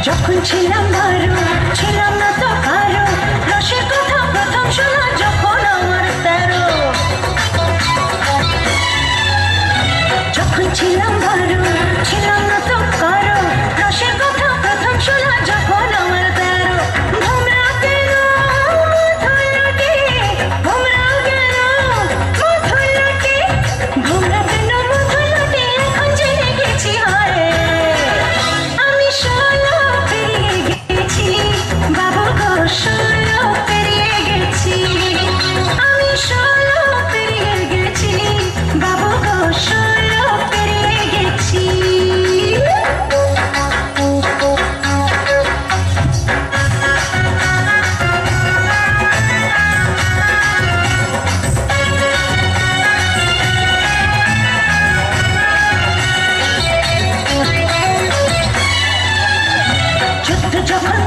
যখন ছিলাম বারো, ছিলাম না তো কারো, রসের কথা প্রথম শোনা যখন আমার 13। যখন ছিলাম বারো, ছিলাম না তো কারো, রসের কথা প্রথম শোনা যখন আমার 13। ভোমরা কেন মধুলটি, ভোমরা কেন মধুলটি, ভোমরা কেন মধুলটি, এখন জেনে গেছি হায় আমি 16 পেরিয়ে গেছি বাবু গো, 16 পেরিয়ে গেছি আমি, 16 পেরিয়ে গেছি বাবু গো, 16 পেরিয়ে গেছি। যুদ্ধ যখন